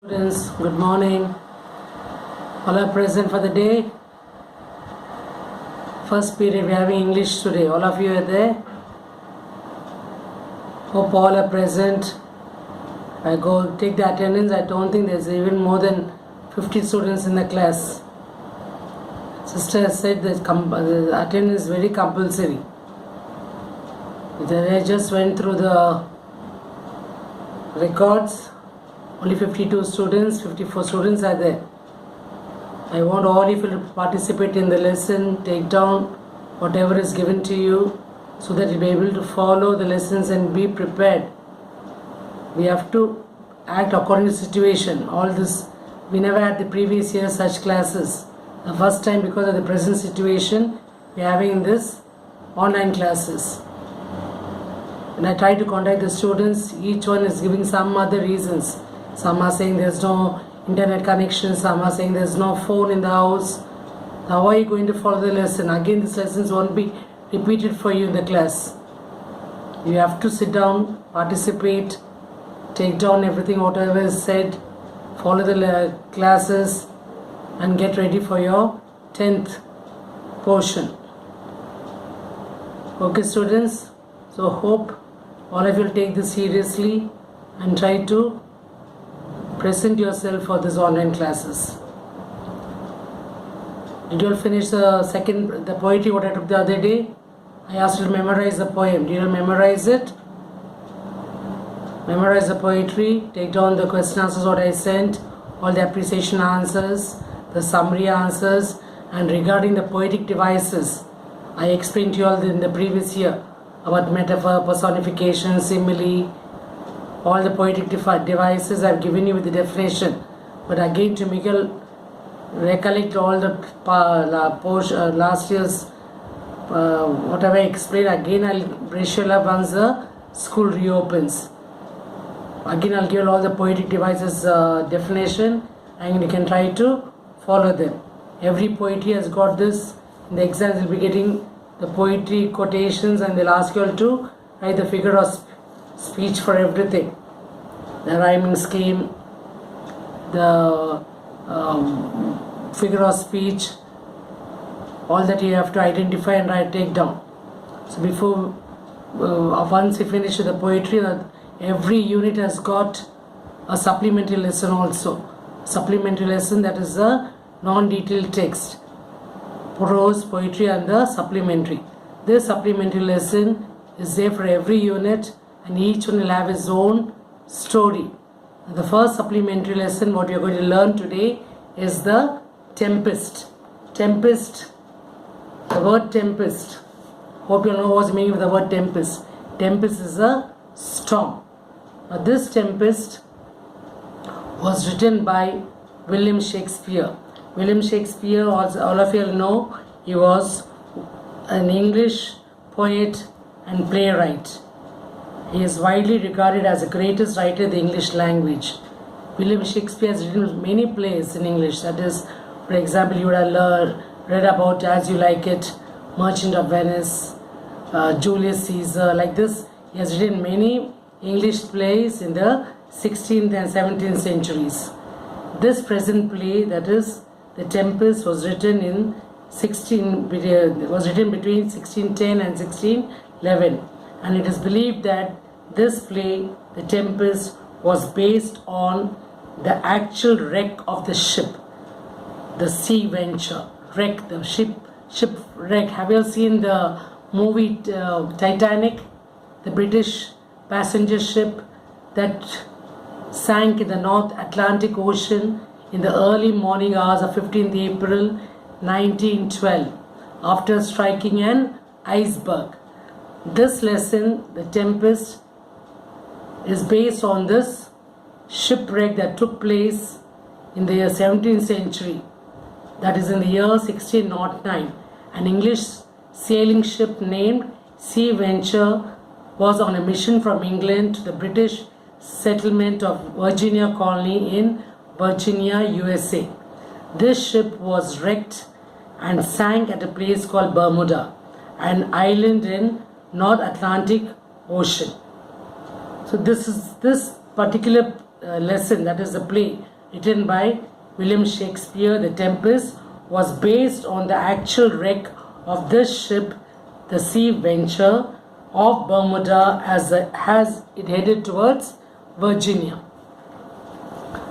Students, good morning. All are present for the day. First period we are having English today. All of you are there. Hope all are present. I go take the attendance. I don't think there's even more than 50 students in the class. Sister has said that the attendance is very compulsory. I just went through the records. Only 52 students, 54 students are there. I want all of you to participate in the lesson, take down whatever is given to you so that you'll be able to follow the lessons and be prepared. We have to act according to the situation. All this, we never had the previous year such classes. The first time because of the present situation, we are having this online classes. When I try to contact the students, each one is giving some other reasons. Some are saying there's no internet connection, some are saying there's no phone in the house. How are you going to follow the lesson? Again, these lessons won't be repeated for you in the class. You have to sit down, participate, take down everything, whatever is said, follow the classes and get ready for your 10th portion. Okay, students, so hope all of you will take this seriously and try to present yourself for these online classes. Did you all finish the poetry what I took the other day? I asked you to memorize the poem. Did you all memorize it? Memorize the poetry, take down the question answers what I sent, all the appreciation answers, the summary answers, and regarding the poetic devices, I explained to you all in the previous year about metaphor, personification, simile, all the poetic devices I've given you with the definition. But again, to make you recollect all the last year's whatever I explained, again I'll brush you up once the school reopens. Again I'll give you all the poetic devices definition and you can try to follow them. Every poetry has got this. In the exams you'll be getting the poetry quotations and they'll ask you all to write the figure of speech for everything, the rhyming scheme, the figure of speech, all that you have to identify and take down. So before once you finish the poetry, every unit has got a supplementary lesson also. Supplementary lesson, that is a non-detailed text, prose, poetry and the supplementary. This supplementary lesson is there for every unit and each one will have his own story. The first supplementary lesson what we are going to learn today is the tempest. Tempest, the word tempest. Hope you all know what's the meaning of the word tempest. Tempest is a storm. Now this tempest was written by William Shakespeare. William Shakespeare, all of you know, he was an English poet and playwright. He is widely regarded as the greatest writer of the English language. William Shakespeare has written many plays in English. That is, for example, you would have read about As You Like It, Merchant of Venice, Julius Caesar, like this. He has written many English plays in the 16th and 17th centuries. This present play, that is, The Tempest, was written between 1610 and 1611. And it is believed that this play, The Tempest, was based on the actual wreck of the ship, the Sea Venture. Wreck, the shipwreck. Have you all seen the movie Titanic? The British passenger ship that sank in the North Atlantic Ocean in the early morning hours of 15th April 1912 after striking an iceberg. This lesson, The Tempest, is based on this shipwreck that took place in the 17th century. That is in the year 1609. An English sailing ship named Sea Venture was on a mission from England to the British settlement of Virginia Colony in Virginia, USA. This ship was wrecked and sank at a place called Bermuda, an island in North Atlantic Ocean. So this particular lesson, that is the play, written by William Shakespeare, The Tempest, was based on the actual wreck of this ship, the Sea Venture, of Bermuda as it headed towards Virginia.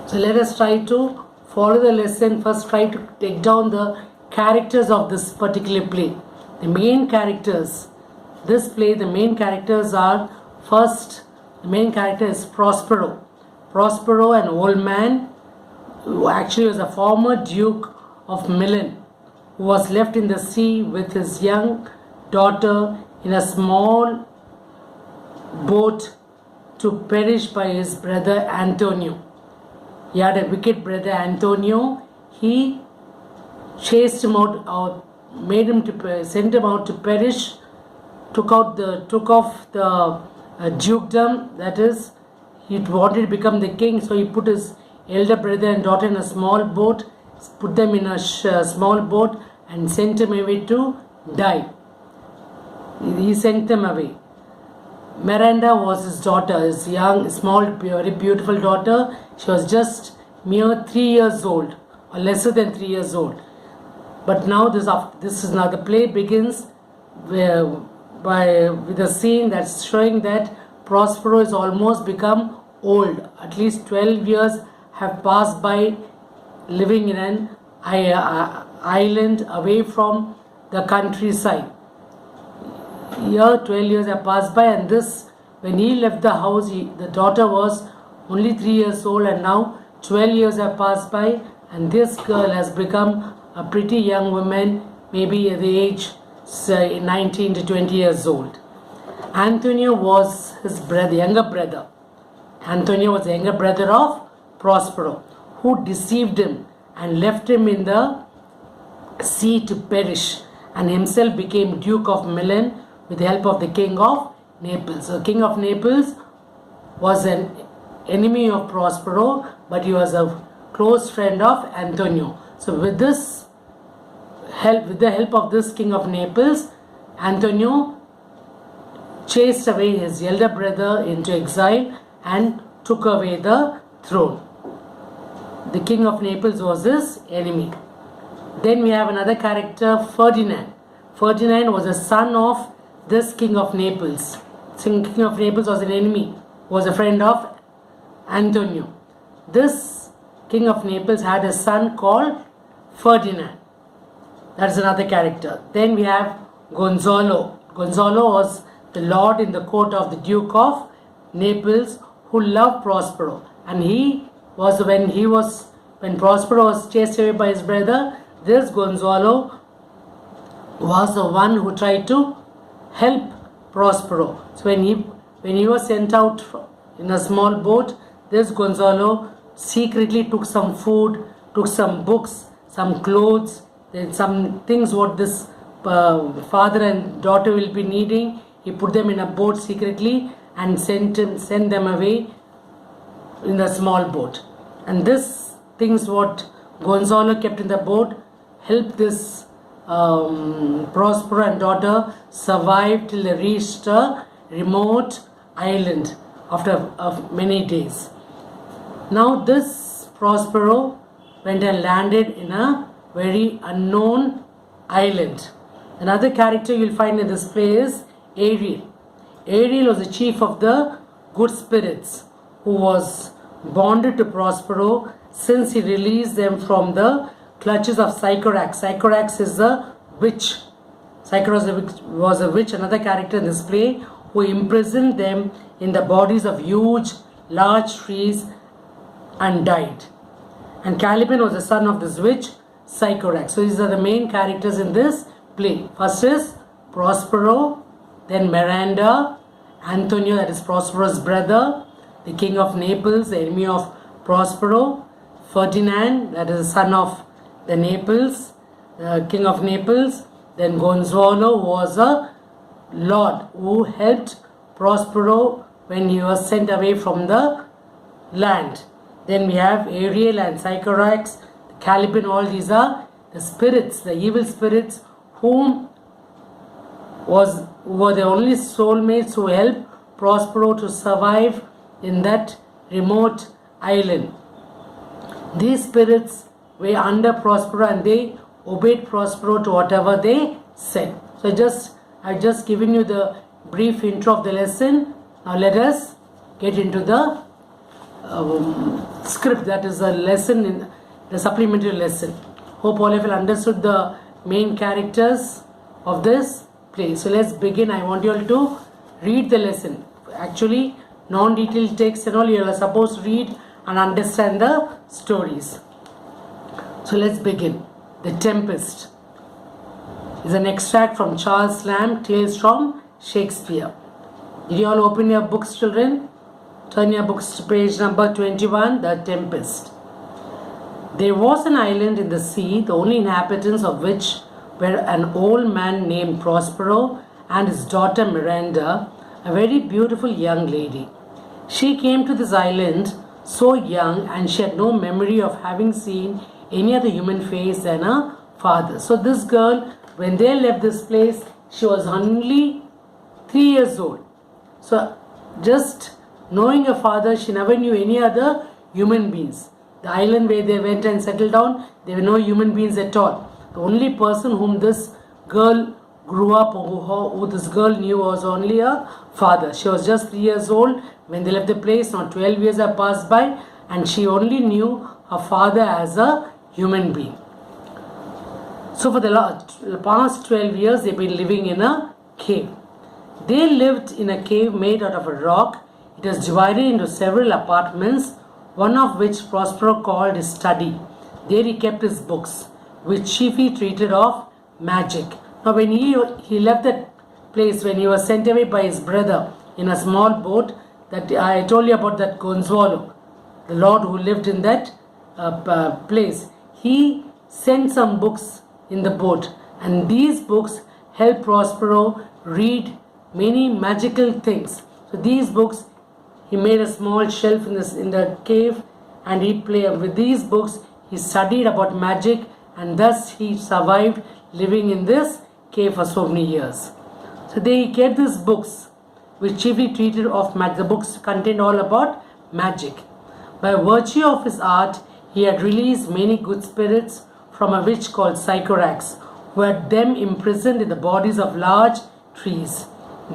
So let us try to follow the lesson. First, try to take down the characters of this particular play. The main characters. This play, the main characters are, first, the main character is Prospero. Prospero, an old man who actually was a former Duke of Milan, who was left in the sea with his young daughter in a small boat to perish by his brother Antonio. He had a wicked brother Antonio. He chased him out, or sent him out to perish. Took off the dukedom. That is, he wanted to become the king. So he put his elder brother and daughter in a small boat, put them in a small boat, and sent him away to die. He sent them away. Miranda was his daughter, his young, small, very beautiful daughter. She was just mere 3 years old, or lesser than 3 years old. But now this is now the play begins with a scene that's showing that Prospero is almost become old. At least 12 years have passed by living in an island away from the countryside. Here 12 years have passed by, and when he left the house, the daughter was only 3 years old, and now 12 years have passed by, and this girl has become a pretty young woman, maybe at the age 19 to 20 years old. Antonio was his younger brother. Antonio was the younger brother of Prospero, who deceived him and left him in the sea to perish, and himself became Duke of Milan with the help of the King of Naples. So King of Naples was an enemy of Prospero, but he was a close friend of Antonio. So with the help of this King of Naples, Antonio chased away his elder brother into exile and took away the throne. The King of Naples was his enemy. Then we have another character, Ferdinand. Ferdinand was a son of this King of Naples. King of Naples was an enemy, was a friend of Antonio. This King of Naples had a son called Ferdinand. That's another character. Then we have Gonzalo. Gonzalo was the lord in the court of the Duke of Naples who loved Prospero. And when Prospero was chased away by his brother, this Gonzalo was the one who tried to help Prospero. So when he was sent out in a small boat, this Gonzalo secretly took some food, took some books, some clothes, then some things what this father and daughter will be needing. He put them in a boat secretly and sent them away in a small boat. And this things what Gonzalo kept in the boat helped this Prospero and daughter survive till they reached a remote island after many days. Now this Prospero went and landed in a very unknown island. Another character you'll find in this play is Ariel. Ariel was the chief of the good spirits who was bonded to Prospero since he released them from the clutches of Sycorax. Sycorax is a witch. Sycorax was a witch, another character in this play, who imprisoned them in the bodies of huge, large trees and died. And Caliban was the son of this witch, Sycorax. So these are the main characters in this play. First is Prospero, then Miranda, Antonio, that is Prospero's brother, the King of Naples, the enemy of Prospero, Ferdinand, that is the son of the Naples, King of Naples, then Gonzalo, who was a lord who helped Prospero when he was sent away from the land. Then we have Ariel and Sycorax, Caliban, all these are the spirits, the evil spirits who were the only soulmates who helped Prospero to survive in that remote island. These spirits were under Prospero and they obeyed Prospero to whatever they said. So I've just given you the brief intro of the lesson. Now let us get into the script, that is a lesson in the supplementary lesson. Hope all of you understood the main characters of this play. So let's begin. I want you all to read the lesson. Actually, non-detailed text and all, you are supposed to read and understand the stories. So let's begin. The Tempest is an extract from Charles Lamb, Tales from Shakespeare. Did you all open your books, children? Turn your books to page number 21, The Tempest. There was an island in the sea, the only inhabitants of which were an old man named Prospero and his daughter Miranda, a very beautiful young lady. She came to this island so young and she had no memory of having seen any other human face than her father. So this girl, when they left this place, she was only 3 years old. So just knowing her father, she never knew any other human beings. The island where they went and settled down, there were no human beings at all. The only person whom this girl grew up, who this girl knew, was only her father. She was just 3 years old when they left the place. Now 12 years have passed by and she only knew her father as a human being. So for the past 12 years they've been living in a cave. They lived in a cave made out of a rock. It was divided into several apartments, one of which Prospero called his study. There he kept his books, which chiefly treated of magic. Now when he left that place, when he was sent away by his brother in a small boat, that I told you about, that Gonzalo, the lord who lived in that place, he sent some books in the boat, and these books helped Prospero read many magical things. So these books, he made a small shelf in the cave, and he played with these books. He studied about magic, and thus he survived living in this cave for so many years. So they kept these books, which chiefly treated of magic. The books contained all about magic. By virtue of his art, he had released many good spirits from a witch called Sycorax, who had them imprisoned in the bodies of large trees.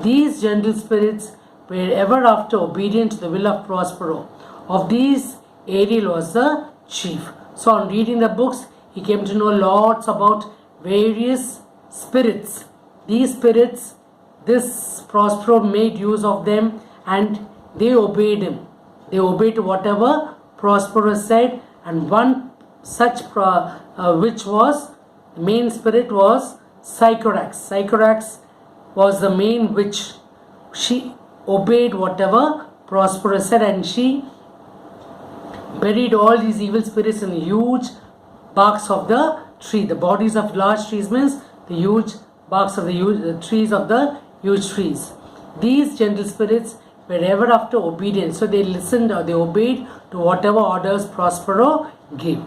These gentle spirits were ever after obedient to the will of Prospero. Of these, Ariel was the chief. So on reading the books, he came to know lots about various spirits. These spirits, this Prospero made use of them and they obeyed him. They obeyed whatever Prospero said, and one such which was, the main spirit was Sycorax. Sycorax was the main witch. She obeyed whatever Prospero said, and she buried all these evil spirits in huge barks of the tree. The bodies of large trees means the huge barks of the trees of the huge trees. These gentle spirits were ever after obedient, so they listened or they obeyed to whatever orders Prospero gave.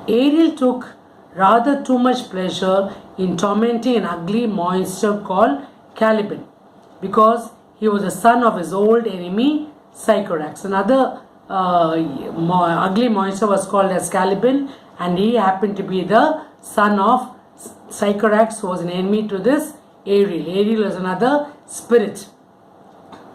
Ariel took rather too much pleasure in tormenting an ugly monster called Caliban, because he was the son of his old enemy Sycorax. Another ugly monster was called as Caliban, and he happened to be the son of Sycorax, who was an enemy to this Ariel. Ariel was another spirit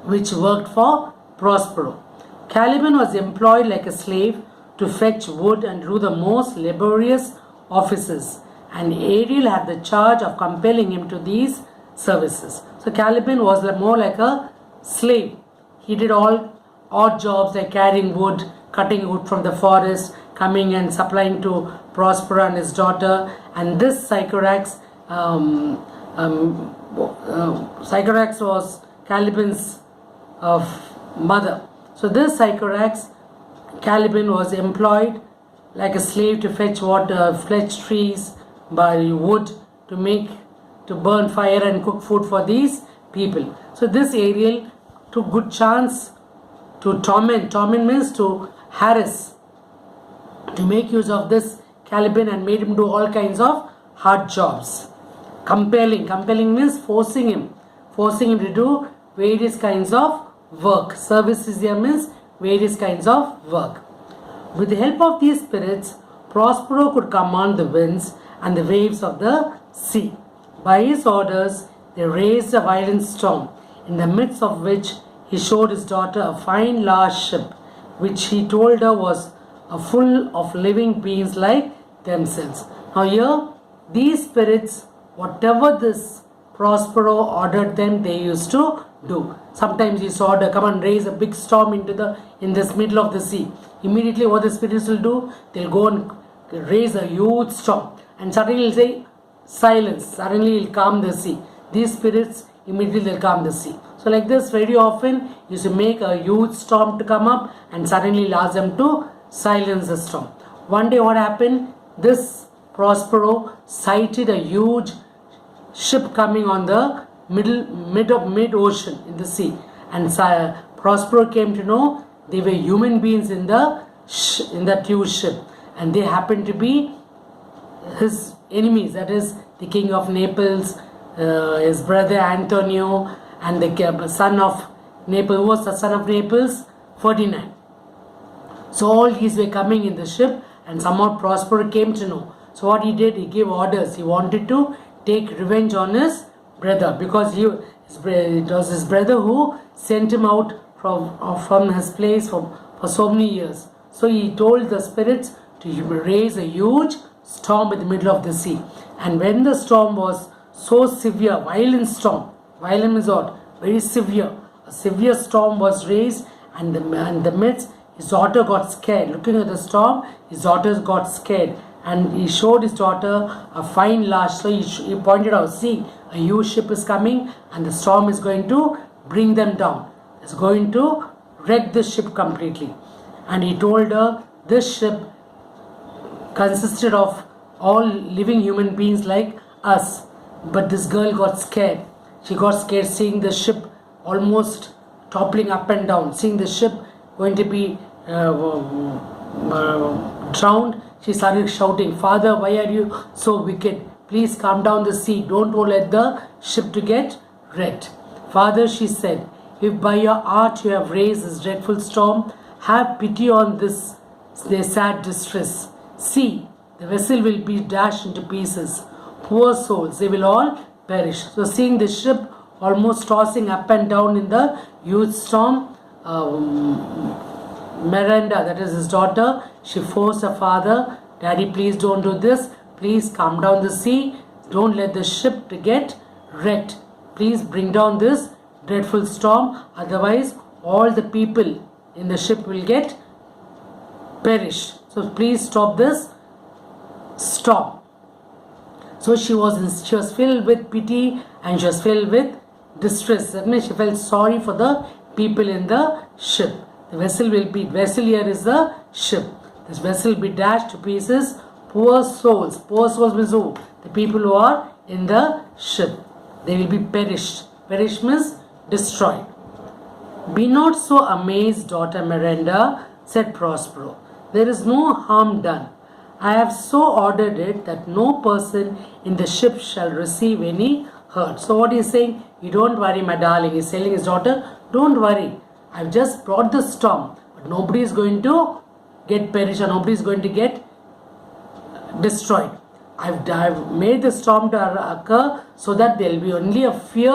which worked for Prospero. Caliban was employed like a slave to fetch wood and do the most laborious offices, and Ariel had the charge of compelling him to these services. So Caliban was more like a slave. He did all odd jobs like carrying wood, cutting wood from the forest, coming and supplying to Prospero and his daughter. And this Sycorax, Sycorax was Caliban's mother. So this Sycorax, Caliban was employed like a slave to fetch water, fetch trees by wood to burn fire and cook food for these people. So this Ariel took good chance to torment. Torment means to harass, to make use of this Caliban, and made him do all kinds of hard jobs. Compelling means forcing him to do various kinds of work. Service is here means various kinds of work. With the help of these spirits, Prospero could command the winds and the waves of the sea. By his orders, they raised a violent storm, in the midst of which he showed his daughter a fine large ship, which he told her was full of living beings like themselves. Now here, these spirits, whatever this Prospero ordered them, they used to do. Sometimes he saw order, come and raise a big storm in this middle of the sea. Immediately what the spirits will do, they'll go and raise a huge storm, and suddenly he'll say silence, suddenly he'll calm the sea. These spirits immediately they'll calm the sea. So like this, very often used to make a huge storm to come up and suddenly he'll ask them to silence the storm. One day what happened, this Prospero sighted a huge ship coming on the mid ocean in the sea, and Prospero came to know they were human beings in that huge ship, and they happened to be his enemies, that is the king of Naples, his brother Antonio, and the son of Naples. Who was the son of Naples? Ferdinand. So all these were coming in the ship, and somehow Prospero came to know. So what he did, he gave orders. He wanted to take revenge on his brother, because it was his brother who sent him out from his place for so many years. So he told the spirits to raise a huge storm in the middle of the sea. And when the storm was so severe, violent storm, violent is what? Very severe. A severe storm was raised, and in the midst, his daughter got scared. Looking at the storm, his daughter got scared, and he showed his daughter a fine large. So he pointed out, see, a huge ship is coming, and the storm is going to bring them down. It's going to wreck the ship completely. And he told her this ship consisted of all living human beings like us. But this girl got scared. She got scared seeing the ship almost toppling up and down, seeing the ship going to be drowned. She started shouting, Father, why are you so wicked? Please calm down the sea. Don't let the ship to get wrecked. Father, she said, if by your art you have raised this dreadful storm, have pity on their sad distress. See, the vessel will be dashed into pieces. Poor souls, they will all perish. So seeing the ship almost tossing up and down in the huge storm, Miranda, that is his daughter, she forced her father, Daddy, please don't do this. Please calm down the sea. Don't let the ship to get wrecked. Please bring down this dreadful storm. Otherwise, all the people in the ship will get perished. So please stop this storm. So she was filled with pity, and she was filled with distress. That means she felt sorry for the people in the ship. The vessel here is the ship. This vessel will be dashed to pieces. Poor souls means who? The people who are in the ship. They will be perished. Perish means destroyed. Be not so amazed, daughter Miranda, said Prospero. There is no harm done. I have so ordered it that no person in the ship shall receive any hurt. So what he is saying, you don't worry, my darling. He is telling his daughter, don't worry. I've just brought the storm, but nobody is going to get perished, or nobody is going to get destroyed. I've made the storm to occur so that there will be only a fear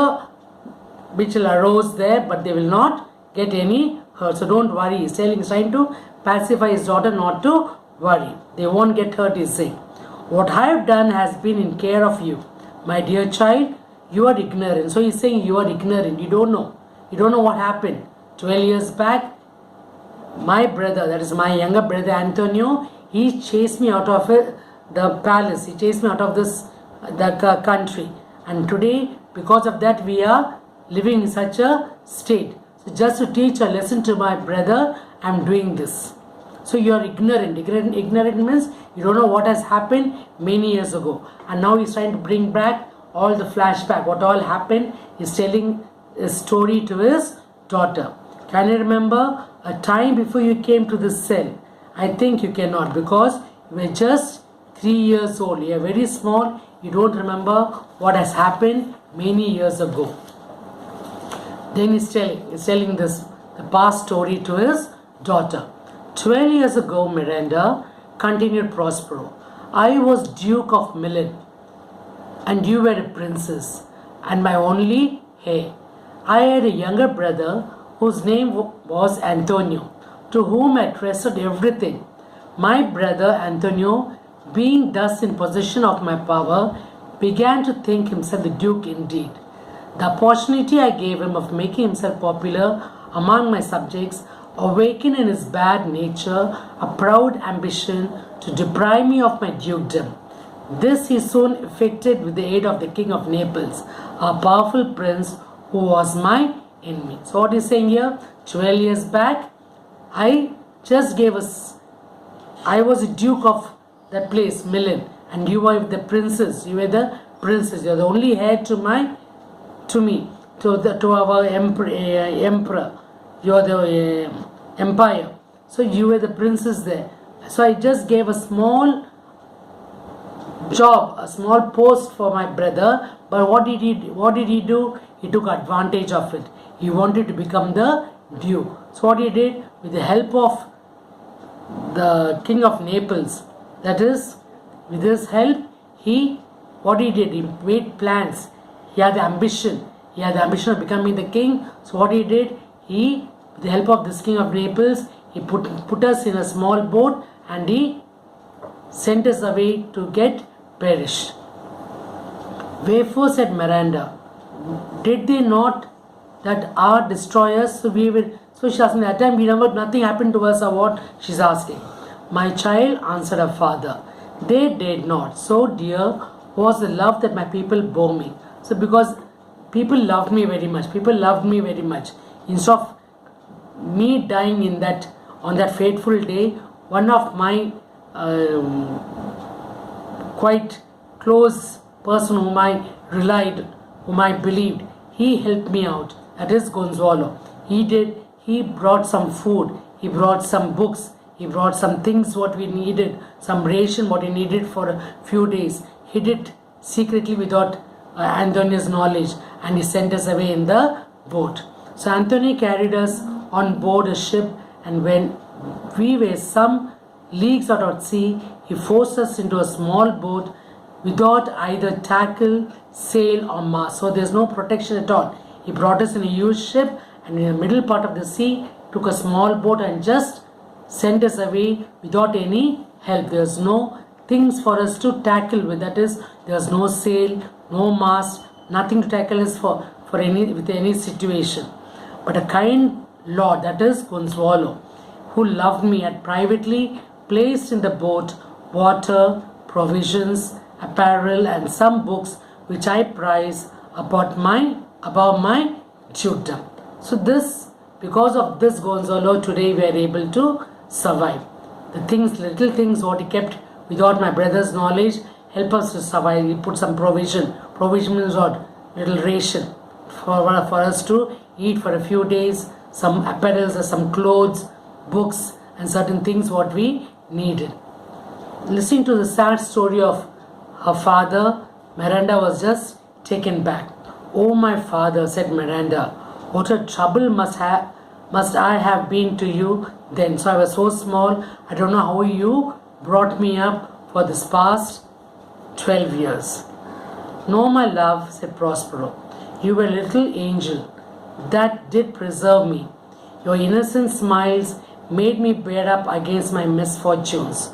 which will arise there, but they will not get any hurt. So don't worry. He's trying to pacify his daughter not to worry. They won't get hurt, he's saying. What I have done has been in care of you. My dear child, you are ignorant. So he's saying you are ignorant. You don't know. You don't know what happened. 12 years back, my brother, that is my younger brother Antonio, he chased me out of the palace. He chased me out of the country. And today, because of that, we are living in such a state. So just to teach a lesson to my brother, I am doing this. So you are ignorant. Ignorant means you don't know what has happened many years ago. And now he's trying to bring back all the flashback, what all happened. He's telling a story to his daughter. Can you remember a time before you came to this cell? I think you cannot, because you were just 3 years old. You are very small. You don't remember what has happened many years ago. Then he's telling the past story to his daughter. 12 years ago, Miranda, continued Prospero, I was Duke of Milan, and you were a princess, and my only heir. I had a younger brother whose name was Antonio, to whom I trusted everything. My brother Antonio, being thus in possession of my power, began to think himself the Duke indeed. The opportunity I gave him of making himself popular among my subjects awakened in his bad nature a proud ambition to deprive me of my dukedom. This he soon effected with the aid of the King of Naples, a powerful prince who was my enemy. So what he's saying here, 12 years back, I was a duke of that place, Milan, and you were the princess. You were the princess. You are the only heir to our emperor. You are the empire. So you were the princess there. So I just gave a small job, a small post for my brother. But what did he do? He took advantage of it. He wanted to become the duke. So what he did, with the help of the King of Naples, that is, with his help, he made plans. He had the ambition of becoming the king. So what he did, with the help of this King of Naples, he put us in a small boat and he sent us away to get perished. Wherefore, said Miranda, did they not that are destroyers? So she's asking, that time nothing happened to us, or what? She's asking. My child, answered her father, they did not. So dear was the love that my people bore me. So because people loved me very much. Instead of me dying on that fateful day, one of my quite close person whom I relied, whom I believed, he helped me out. That is Gonzalo. He brought some food, he brought some books, he brought some things what we needed, some ration what we needed for a few days. He did secretly without Antonio's knowledge, and he sent us away in the boat. So Antonio carried us on board a ship, and when we were some leagues out at sea, he forced us into a small boat without either tackle, sail or mast. So there's no protection at all. He brought us in a huge ship, and in the middle part of the sea took a small boat and just sent us away without any help. There's no things for us to tackle with. That is, there's no sail, no mast, nothing to tackle us with any situation. But a kind Lord, that is Gonzalo, who loved me, had privately placed in the boat water, provisions, apparel, and some books which I prize above my dukedom. So because of this Gonzalo, today we are able to survive. Little things what he kept without my brother's knowledge help us to survive. He put some provision. Provision means what? Little ration for us to eat for a few days, some apparels, some clothes, books, and certain things what we needed. Listening to the sad story of her father, Miranda was just taken back. Oh, my father, said Miranda, what a trouble must I have been to you then. So I was so small, I don't know how you brought me up for this past 12 years. No, my love, said Prospero, you were a little angel that did preserve me. Your innocent smiles made me bear up against my misfortunes.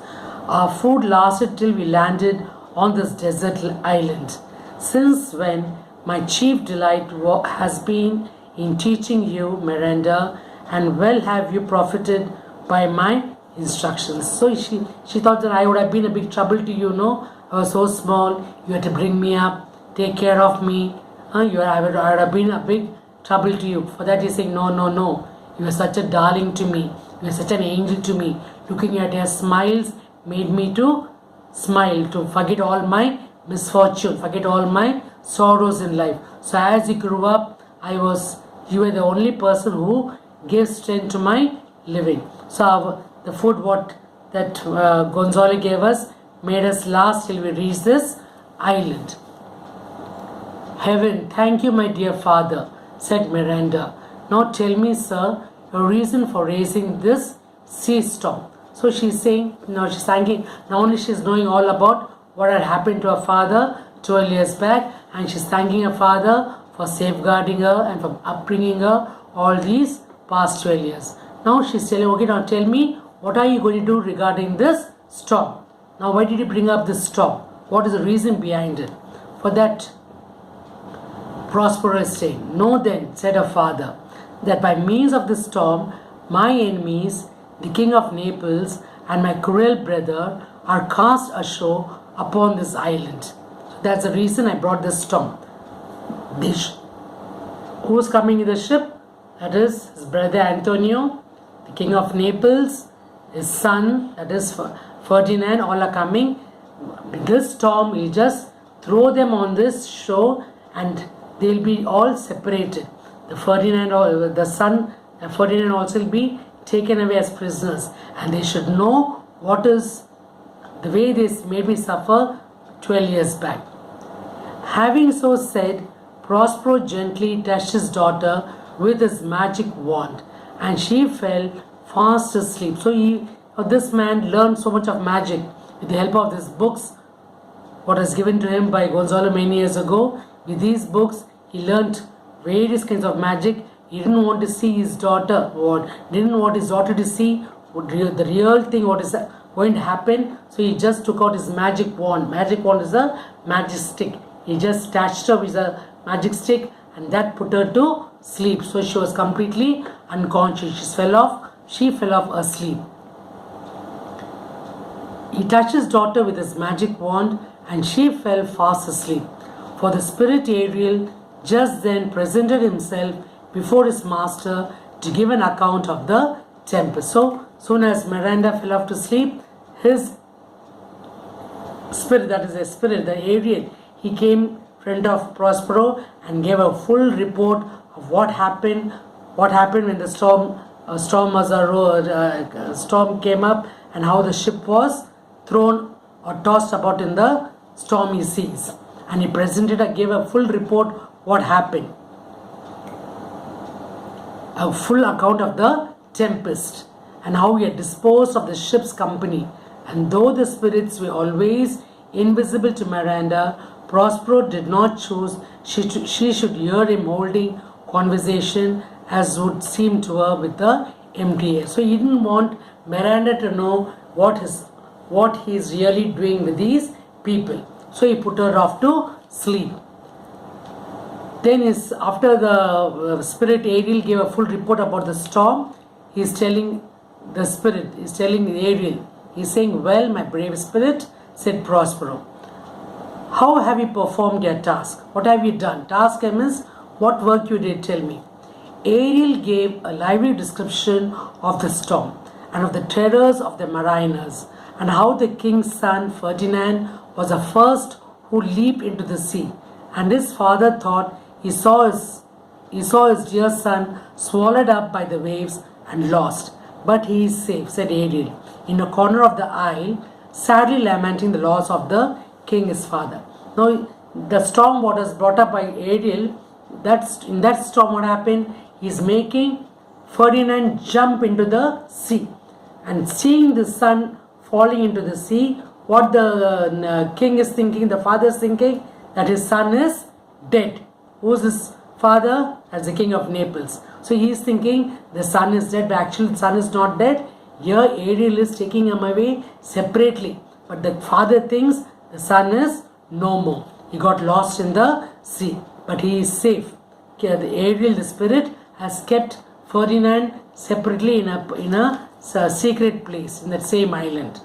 Our food lasted till we landed on this desert island. Since when, my chief delight has been in teaching you, Miranda, and well have you profited by my instructions. So she thought that I would have been a big trouble to you, no? I was so small, you had to bring me up, take care of me. I would have been a big trouble to you. For that he's saying, no. You are such a darling to me. You are such an angel to me. Looking at your smiles made me to smile, to forget all my misfortune, forget all my sorrows in life. So as you grew up, you were the only person who gave strength to my living. So the food that Gonzalo gave us made us last till we reached this island. Heaven, thank you, my dear father, said Miranda. Now tell me, sir, your reason for raising this sea storm. So she's saying, now she's thanking, not only she's knowing all about what had happened to her father 12 years back, and she's thanking her father for safeguarding her and for upbringing her all these past 12 years. Now she's telling, okay, now tell me, what are you going to do regarding this storm? Now why did you bring up this storm? What is the reason behind it? For that, Prospero is saying, know then, said her father, that by means of this storm, my enemies, the king of Naples and my cruel brother, are cast ashore upon this island. So that's the reason I brought this storm. Who's coming in the ship? That is his brother Antonio, the king of Naples, his son, that is Ferdinand, all are coming. With this storm will just throw them on this shore and they'll be all separated. The Ferdinand, or the son, Ferdinand also will be taken away as prisoners, and they should know what is the way they made me suffer 12 years back. Having so said, Prospero gently touched his daughter with his magic wand, and she fell fast asleep. So this man learned so much of magic with the help of these books, what was given to him by Gonzalo many years ago. With these books, he learned various kinds of magic. He didn't want to see his daughter, or didn't want his daughter to see the real thing, what is going to happen. So he just took out his magic wand. Magic wand is a magic stick. He just touched her with a magic stick, and that put her to sleep. So she was completely unconscious. She fell off asleep. He touched his daughter with his magic wand, and she fell fast asleep. For the spirit Ariel just then presented himself before his master to give an account of the tempest. So soon as Miranda fell off to sleep, his spirit, that is a spirit, the Ariel, he came in front of Prospero and gave a full report of what happened when the storm came up, and how the ship was thrown or tossed about in the stormy seas. And he gave a full report what happened. A full account of the tempest and how he had disposed of the ship's company. And though the spirits were always invisible to Miranda, Prospero did not choose she should hear him holding conversation as would seem to her with the empty air. So he didn't want Miranda to know what he is really doing with these people. So he put her off to sleep. Then after the spirit Ariel gave a full report about the storm, he's telling Ariel, he's saying, well, my brave spirit, said Prospero, how have you performed your task? What have you done? Task means what work you did, tell me. Ariel gave a lively description of the storm and of the terrors of the mariners, and how the king's son Ferdinand was the first who leaped into the sea, and his father thought he saw his dear son swallowed up by the waves and lost. But he is safe, said Ariel, in a corner of the isle, sadly lamenting the loss of the king his father. Now, the storm what was brought up by Ariel, in that storm what happened, he is making Ferdinand jump into the sea. And seeing the son falling into the sea, what the king is thinking, the father is thinking, that his son is dead. Who is his father? As the king of Naples. So he is thinking the son is dead, but actually the son is not dead. Here Ariel is taking him away separately. But the father thinks the son is no more. He got lost in the sea. But he is safe. Ariel, the spirit, has kept Ferdinand separately in a secret place in that same island.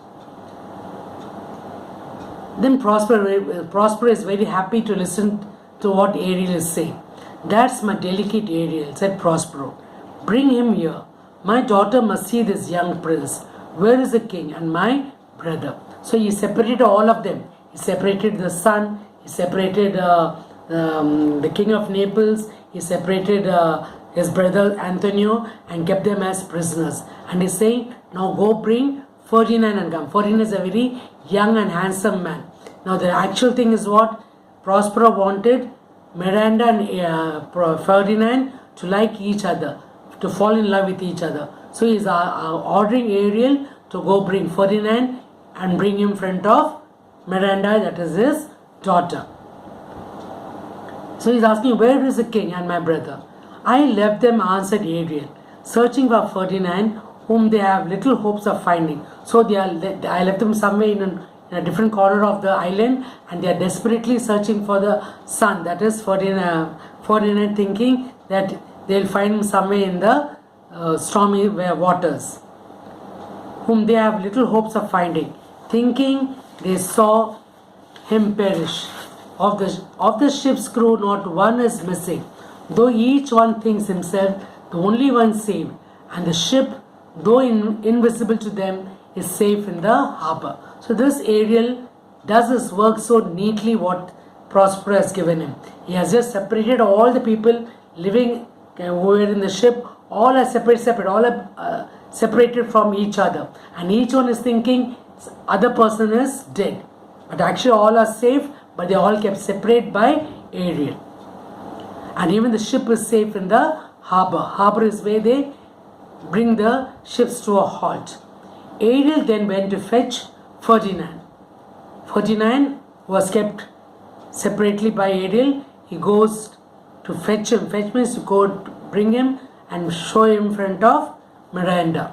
Then Prospero is very happy to listen to what Ariel is saying. That's my delicate Ariel, said Prospero. Bring him here. My daughter must see this young prince. Where is the king and my brother? So he separated all of them. He separated the son. He separated the king of Naples. He separated his brother Antonio and kept them as prisoners. And he's saying, now go bring Ferdinand and come. Ferdinand is a very young and handsome man. Now the actual thing is what? Prospero wanted Miranda and Ferdinand to like each other, to fall in love with each other. So he's ordering Ariel to go bring Ferdinand and bring him in front of Miranda, that is his daughter. So he's asking, where is the king and my brother? I left them, answered Ariel, searching for Ferdinand, whom they have little hopes of finding. So I left them somewhere in a different corner of the island, and they are desperately searching for the son, that is Ferdinand, thinking that they'll find him somewhere in the stormy waters, whom they have little hopes of finding, thinking they saw him perish. Of the ship's crew not one is missing, though each one thinks himself the only one saved, and the ship, though invisible to them, is safe in the harbor. So this Ariel does his work so neatly what Prospero has given him. He has just separated all the people living who were in the ship, all are separate, all are separated from each other, and each one is thinking other person is dead, but actually all are safe, but they all kept separate by Ariel. And even the ship is safe in the harbor. Harbor is where they bring the ships to a halt. Ariel then went to fetch Ferdinand. Ferdinand was kept separately by Ariel. He goes to fetch him. Fetch means to go bring him and show him in front of Miranda.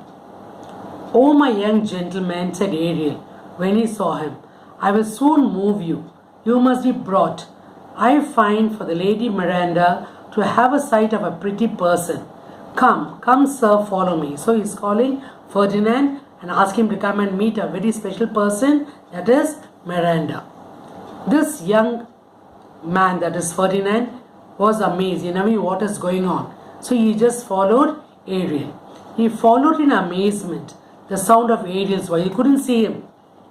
"Oh, my young gentleman," said Ariel when he saw him, "I will soon move you. You must be brought. I find for the Lady Miranda to have a sight of a pretty person. Come, sir, follow me." So he's calling Ferdinand and asking him to come and meet a very special person, that is Miranda. This young man, that is Ferdinand, was amazed. He never knew what is going on. So he just followed Ariel. He followed in amazement the sound of Ariel's voice. He couldn't see him.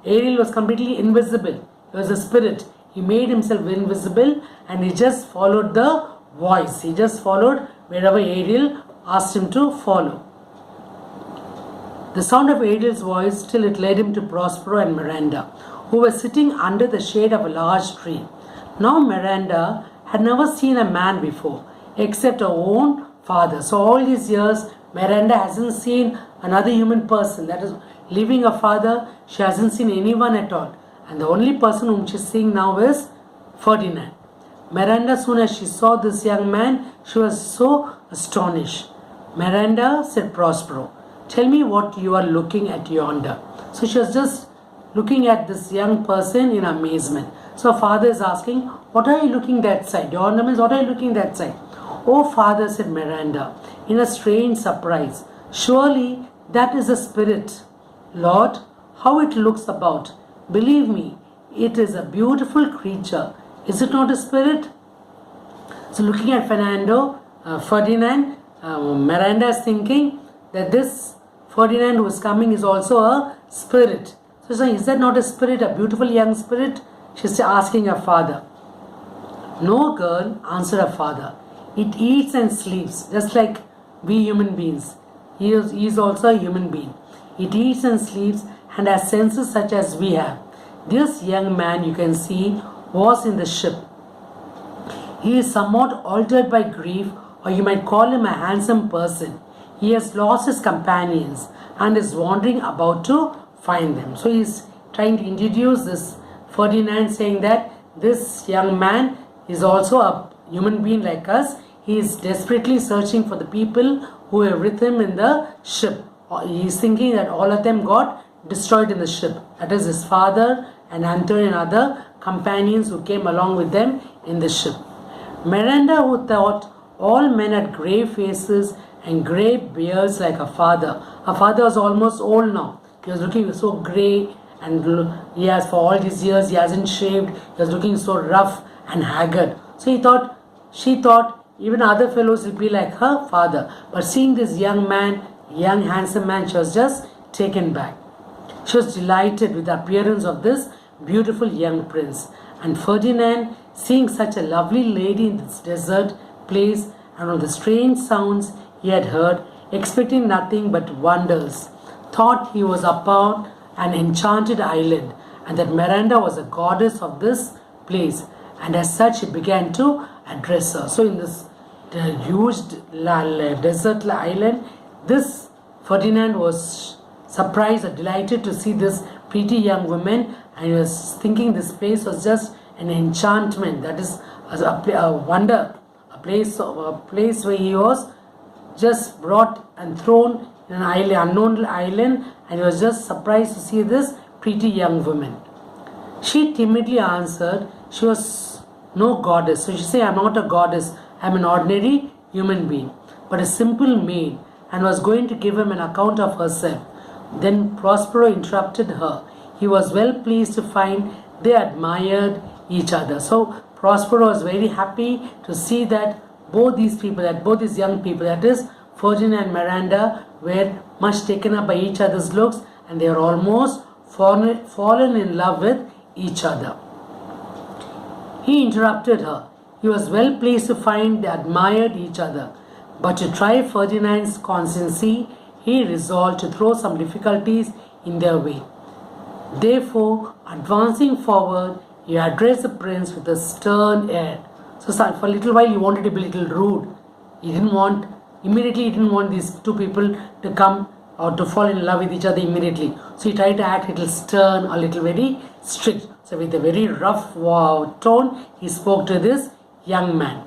Ariel was completely invisible. He was a spirit. He made himself invisible and he just followed the voice. He just followed wherever Ariel asked him to follow. The sound of Ariel's voice till it led him to Prospero and Miranda, who were sitting under the shade of a large tree. Now Miranda had never seen a man before, except her own father. So all these years, Miranda hasn't seen another human person. That is, leaving her father, she hasn't seen anyone at all. And the only person whom she is seeing now is Ferdinand. Miranda, soon as she saw this young man, she was so astonished. "Miranda," said Prospero, "tell me what you are looking at yonder." So she was just looking at this young person in amazement. So father is asking, "What are you looking that side?" Yonder means, "What are you looking that side?" "Oh, father," said Miranda, in a strange surprise, "surely that is a spirit." "Lord, how it looks about! Believe me, it is a beautiful creature. Is it not a spirit?" So looking at Ferdinand, Miranda is thinking that this Ferdinand who is coming is also a spirit. So saying, "Is that not a spirit, a beautiful young spirit?" She's asking her father. "No, girl," answered her father. "It eats and sleeps just like we human beings. He is also a human being. It eats and sleeps and has senses such as we have. This young man, you can see, was in the ship. He is somewhat altered by grief, or you might call him a handsome person. He has lost his companions and is wandering about to find them." So he is trying to introduce this Ferdinand, saying that this young man is also a human being like us. He is desperately searching for the people who were with him in the ship. He is thinking that all of them got destroyed in the ship. That is his father and Antonio and other companions who came along with them in the ship. Miranda, who thought all men had grey faces and grey beards like her father. Her father was almost old now. He was looking so grey, and he has, for all these years, he hasn't shaved. He was looking so rough and haggard. So she thought even other fellows will be like her father. But seeing this young man, young handsome man, she was just taken back. She was delighted with the appearance of this beautiful young prince. And Ferdinand, seeing such a lovely lady in this desert place and all the strange sounds he had heard, expecting nothing but wonders, thought he was upon an enchanted island and that Miranda was a goddess of this place, and as such he began to address her. So in this huge desert island, this Ferdinand was surprised or delighted to see this pretty young woman, and he was thinking this place was just an enchantment, that is a wonder, a place where he was just brought and thrown in an island, unknown island, and he was just surprised to see this pretty young woman. She timidly answered she was no goddess. So she said, I'm not a goddess, I'm an ordinary human being, but a simple maid, and was going to give him an account of herself. Then Prospero interrupted her. He was well pleased to find they admired each other. So Prospero was very happy to see that both these people, that both these young people, that is Ferdinand and Miranda, were much taken up by each other's looks, and they were almost fallen in love with each other. He interrupted her. He was well pleased to find they admired each other, but to try Ferdinand's constancy, he resolved to throw some difficulties in their way. Therefore, advancing forward, he addressed the prince with a stern air. So for a little while he wanted to be a little rude. He didn't want these two people to come or to fall in love with each other immediately. So he tried to act a little stern, a little very strict. So with a very rough tone, he spoke to this young man,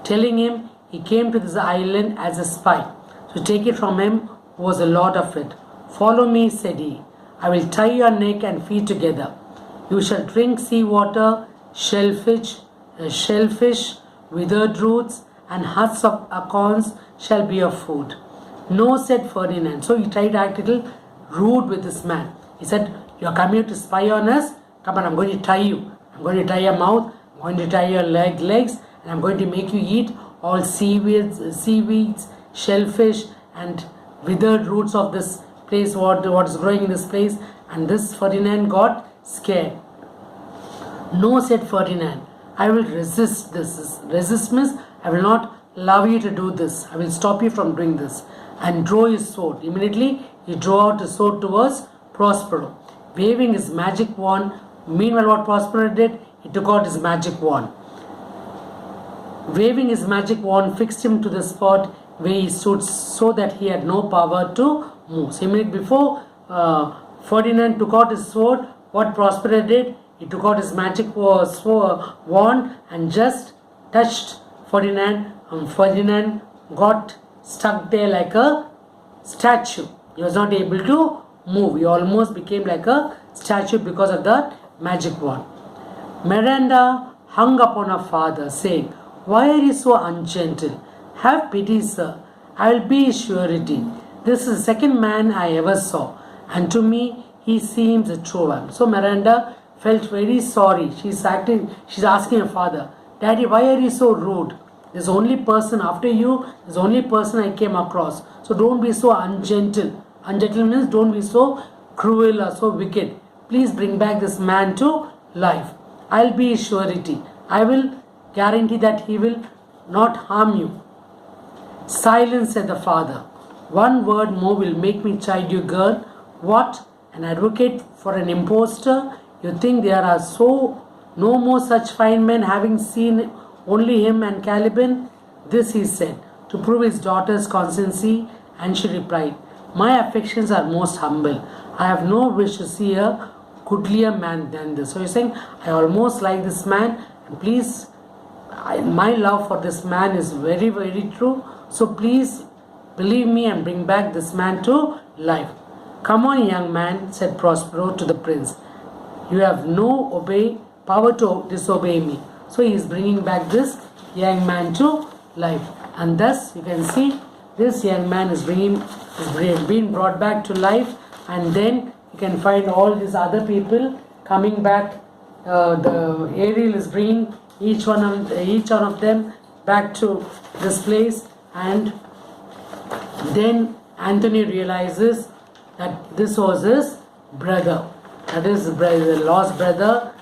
telling him he came to this island as a spy. To take it from him who was the lord of it. Follow me, said he. I will tie your neck and feet together. You shall drink sea water, shellfish, withered roots, and husks of acorns shall be your food. No, said Ferdinand. So he tried to act a little rude with this man. He said, you are coming here to spy on us? Come on, I'm going to tie you. I'm going to tie your mouth, I'm going to tie your legs, and I'm going to make you eat all seaweeds, shellfish, and withered roots of this place, what is growing in this place. And this Ferdinand got scared. No, said Ferdinand, I will resist this. Resist means I will not allow you to do this. I will stop you from doing this. And drew his sword. Immediately he drew out his sword towards Prospero, waving his magic wand. Meanwhile, what Prospero did, he took out his magic wand. Waving his magic wand, fixed him to the spot where he stood, so that he had no power to move. So immediately before Ferdinand took out his sword, what Prospero did, he took out his magic wand and just touched Ferdinand, and Ferdinand got stuck there like a statue. He was not able to move. He almost became like a statue because of that magic wand. Miranda hung upon her father, saying, why are you so ungentle? Have pity, sir. I will be his surety. This is the second man I ever saw, and to me he seems a true one. So Miranda felt very sorry. She's asking her father, Daddy, why are you so rude? There's only person after you, there's only person I came across. So don't be so ungentle. Ungentle means don't be so cruel or so wicked. Please bring back this man to life. I'll be his surety. I will guarantee that he will not harm you. Silence, said the father. One word more will make me chide you, girl. What? An advocate for an impostor? You think there are no more such fine men, having seen only him and Caliban? This he said, to prove his daughter's constancy, and she replied, my affections are most humble. I have no wish to see a goodlier man than this. So he's saying, I almost like this man, and please, my love for this man is very, very true. So please believe me and bring back this man to life. Come on, young man, said Prospero to the prince. You have no power to disobey me. So he is bringing back this young man to life. And thus you can see this young man is being brought back to life. And then you can find all these other people coming back. The Ariel is bringing each one of them back to this place. And then Antony realizes that this was his brother. That is the lost brother,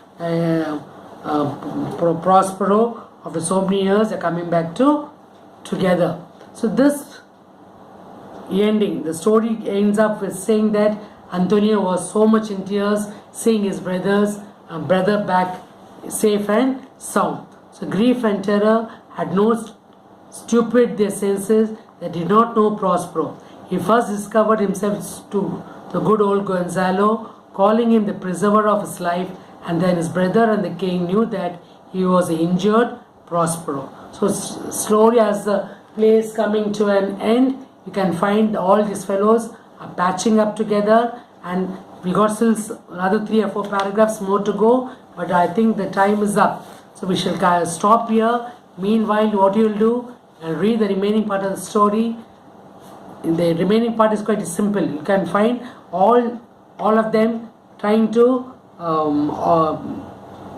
Prospero, after so many years, they're coming back together. So this ending, the story ends up with saying that Antonio was so much in tears, seeing his brother back safe and sound. So grief and terror had no stupid their senses. They did not know Prospero. He first discovered himself to the good old Gonzalo, calling him the preserver of his life, and then his brother and the king knew that he was injured Prospero. So slowly as the play is coming to an end, you can find all these fellows are patching up together, and we got still another 3 or 4 paragraphs more to go, but I think the time is up. So we shall stop here. Meanwhile, what you will do, you'll read the remaining part of the story. The remaining part is quite simple. You can find all of them trying to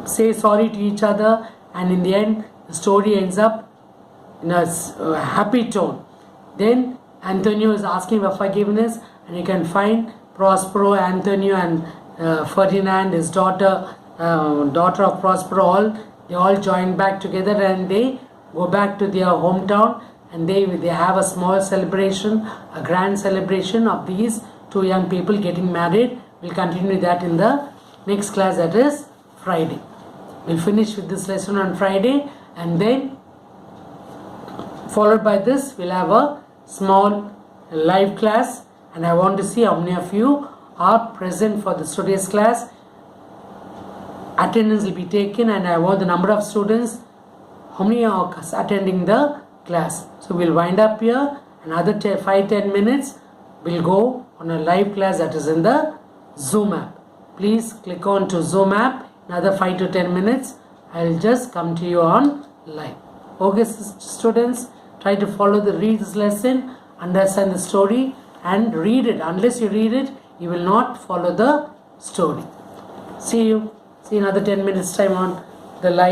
say sorry to each other, and in the end the story ends up in a happy tone. Then Antonio is asking for forgiveness, and you can find Prospero, Antonio, and Ferdinand, his daughter of Prospero, they all join back together and they go back to their hometown, and they have a small celebration, a grand celebration of these 2 young people getting married. We'll continue that in the next class, that is Friday. We'll finish with this lesson on Friday, and then followed by this we'll have a small live class, and I want to see how many of you are present for this today's class. Attendance will be taken, and I want the number of students, how many are attending the class. So we'll wind up here. Another 5-10 minutes we'll go on a live class, that is in the Zoom app. Please click on to Zoom app. Another 5 to 10 minutes I'll just come to you on live. Okay students, try to read this lesson, understand the story, and read it. Unless you read it, you will not follow the story. See you another 10 minutes time on the live.